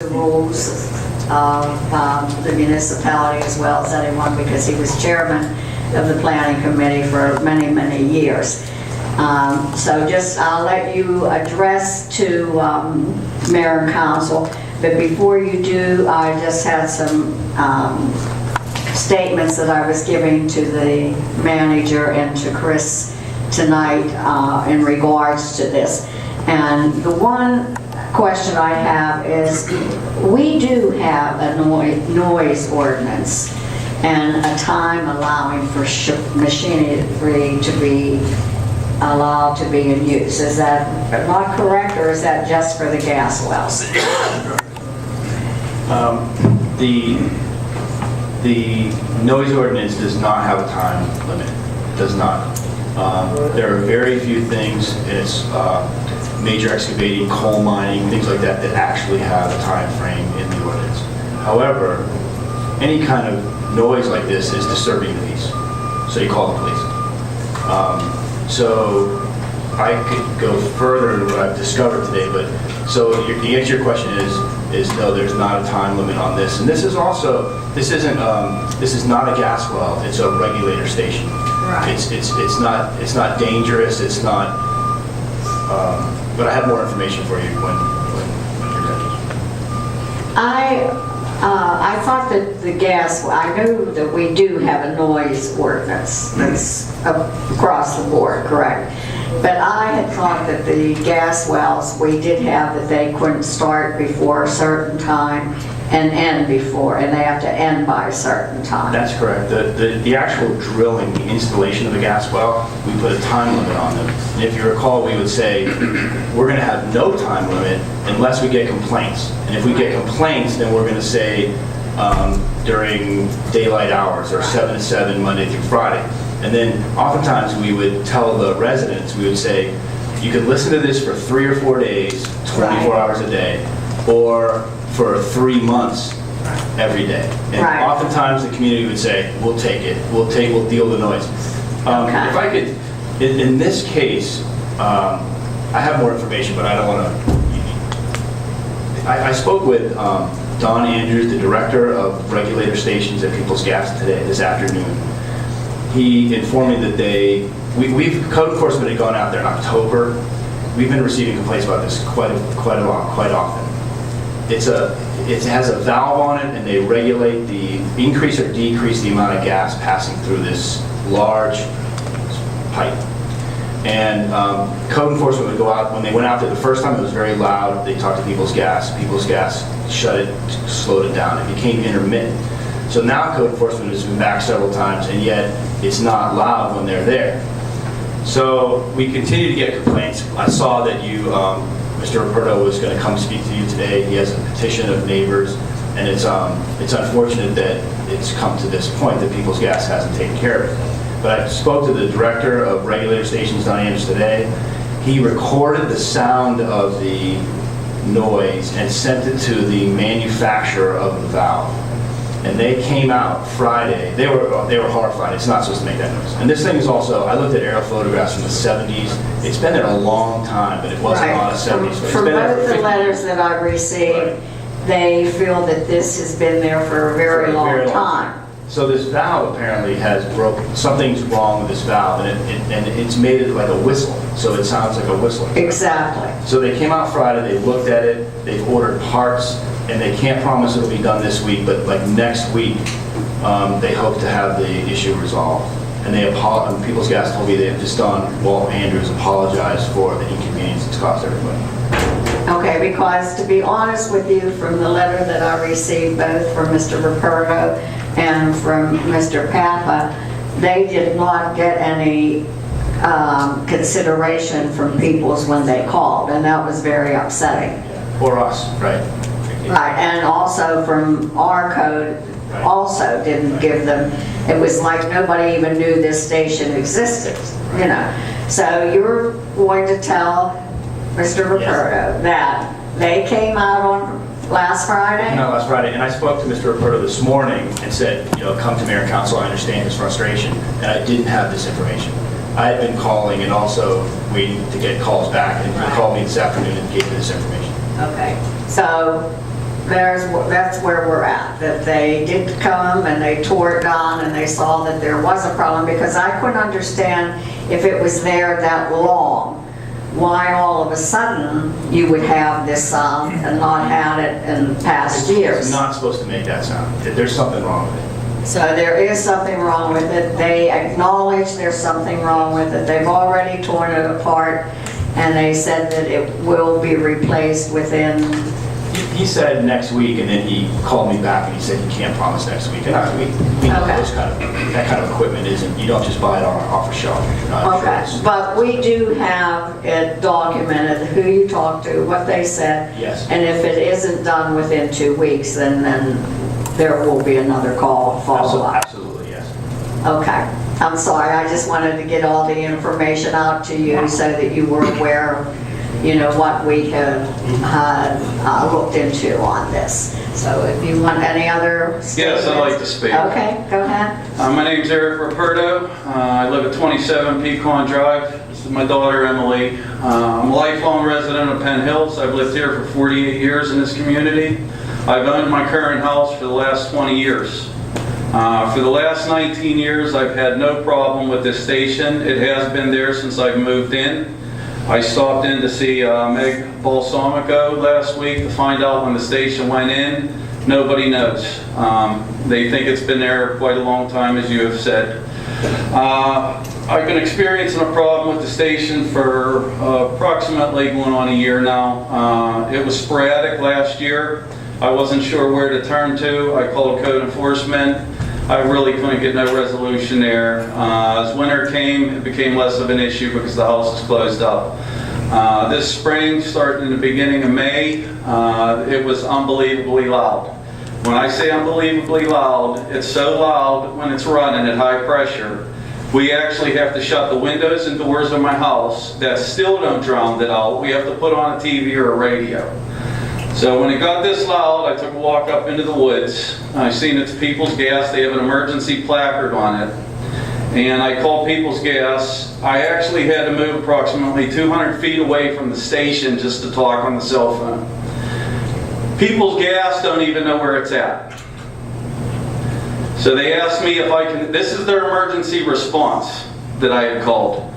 the rules of the municipality as well as anyone, because he was chairman of the planning committee for many, many years. So just, I'll let you address to mayor and council, but before you do, I just had some statements that I was giving to the manager and to Chris tonight in regards to this. And the one question I have is, we do have a noise ordinance and a time allowing for machinery to be allowed to be in use. Is that not correct, or is that just for the gas wells? The noise ordinance does not have a time limit. It does not. There are very few things, it's major excavating, coal mining, things like that, that actually have a time frame in the ordinance. However, any kind of noise like this is disturbing the peace, so you call the police. So I could go further into what I've discovered today, but so the answer to your question is no, there's not a time limit on this. And this is also, this is not a gas well, it's a regulator station. Right. It's not dangerous, it's not, but I have more information for you when you're ready. I thought that the gas, I know that we do have a noise ordinance that's across the board, correct? But I had thought that the gas wells, we did have that they couldn't start before a certain time and end before, and they have to end by a certain time. That's correct. The actual drilling, the installation of the gas well, we put a time limit on them. And if you recall, we would say, we're going to have no time limit unless we get complaints. And if we get complaints, then we're going to say during daylight hours, or 7 to 7, Monday through Friday. And then oftentimes we would tell the residents, we would say, you could listen to this for 3 or 4 days, 24 hours a day, or for 3 months every day. And oftentimes the community would say, we'll take it, we'll deal with the noise. If I could, in this case, I have more information, but I don't want to, I spoke with Don Andrews, the director of regulator stations at People's Gas this afternoon. He informed me that code enforcement had gone out there in October. We've been receiving complaints about this quite often. It has a valve on it, and they regulate the increase or decrease the amount of gas passing through this large pipe. And code enforcement would go out. When they went out there the first time, it was very loud. They talked to People's Gas. People's Gas shut it, slowed it down. It became intermittent. So now code enforcement has been back several times, and yet it's not loud when they're there. So we continue to get complaints. I saw that you, Mr. Roberto, was going to come speak to you today. He has a petition of neighbors, and it's unfortunate that it's come to this point that People's Gas hasn't taken care of it. But I spoke to the director of regulator stations, Don Andrews, today. He recorded the sound of the noise and sent it to the manufacturer of the valve. And they came out Friday. They were horrified. It's not supposed to make that noise. And this thing is also, I looked at aerial photographs from the 70s. It's been there a long time, but it wasn't on the 70s. From both the letters that I've received, they feel that this has been there for a very long time. So this valve apparently has broken. Something's wrong with this valve, and it's made it like a whistle. So it sounds like a whistle. Exactly. So they came out Friday. They looked at it. They've ordered parts. And they can't promise it'll be done this week, but like next week, they hope to have the issue resolved. And People's Gas told me they have just done, Walt Andrews apologized for the inconvenience it's caused everybody. Okay, because to be honest with you, from the letter that I received both from Mr. Roberto and from Mr. Papa, they did not get any consideration from People's when they called, and that was very upsetting. Or us, right? Right, and also from our code, also didn't give them, it was like nobody even knew this station existed, you know. So you're going to tell Mr. Roberto that they came out on last Friday? No, last Friday, and I spoke to Mr. Roberto this morning and said, come to Mayor and Council, I understand his frustration, and I didn't have this information. I had been calling and also waiting to get calls back, and he called me this afternoon and gave me this information. Okay, so that's where we're at, that they did come and they tore it down and they saw that there was a problem, because I couldn't understand if it was there that long, why all of a sudden you would have this sound and not had it in past years. It's not supposed to make that sound. There's something wrong with it. So there is something wrong with it. They acknowledge there's something wrong with it. They've already torn it apart, and they said that it will be replaced within. He said next week, and then he called me back and he said he can't promise next week. And we know Okay. that kind of equipment isn't, you don't just buy it off a shelf. You're not sure Okay, it's- but we do have it documented, who you talked to, what they said. Yes. And if it isn't done within 2 weeks, then there will be another call, follow-up. Absolutely, yes. Okay, I'm sorry, I just wanted to get all the information out to you so that you were aware of, what we had looked into on this. So if you want any other statements. Yes, I'd like to speak. Okay, go ahead. My name's Eric Ruperto. I live at 27 Pecan Drive. This is my daughter, Emily. I'm a lifelong resident of Penn Hills. I've lived here for 48 years in this community. I've owned my current house for the last 20 years. For the last 19 years, I've had no problem with this station. It has been there since I've moved in. I stopped in to see Meg Balsamico last week to find out when the station went in. Nobody knows. They think it's been there quite a long time, as you have said. I've been experiencing a problem with the station for approximately going on a year now. It was sporadic last year. I wasn't sure where to turn to. I called code enforcement. I really couldn't get no resolution there. As winter came, it became less of an issue because the house is closed up. This spring, starting in the beginning of May, it was unbelievably loud. When I say unbelievably loud, it's so loud when it's running at high pressure. We actually have to shut the windows and doors of my house that still don't drown it out. We have to put on a TV or a radio. So when it got this loud, I took a walk up into the woods. I seen it's People's Gas. They have an emergency placard on it. And I called People's Gas. I actually had to move approximately 200 feet away from the station just to talk on the cell phone. People's Gas don't even know where it's at. So they asked me if I can, this is their emergency response that I had called.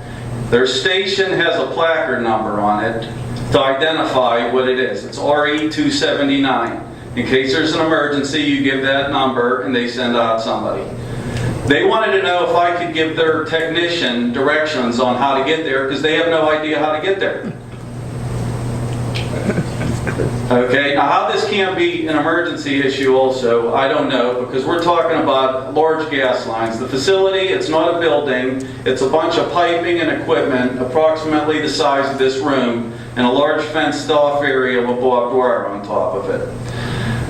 Their station has a placard number on it to identify what it is. It's RE279. In case there's an emergency, you give that number and they send out somebody. They wanted to know if I could give their technician directions on how to get there because they have no idea how to get there. Okay, now how this can't be an emergency issue also, I don't know, because we're talking about large gas lines. The facility, it's not a building, it's a bunch of piping and equipment approximately the size of this room and a large fenced off area with barbed wire on top of it.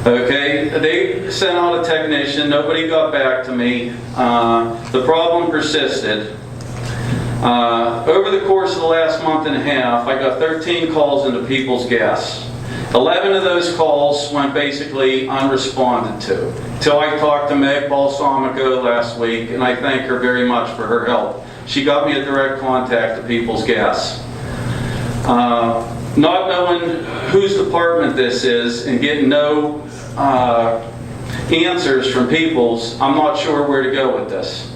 Okay, they sent out a technician, nobody got back to me. The problem persisted. Over the course of the last month and a half, I got 13 calls into People's Gas. 11 of those calls went basically unresponded to. Till I talked to Meg Balsamico last week, and I thank her very much for her help. She got me a direct contact to People's Gas. Not knowing whose department this is and getting no answers from People's, I'm not sure where to go with this.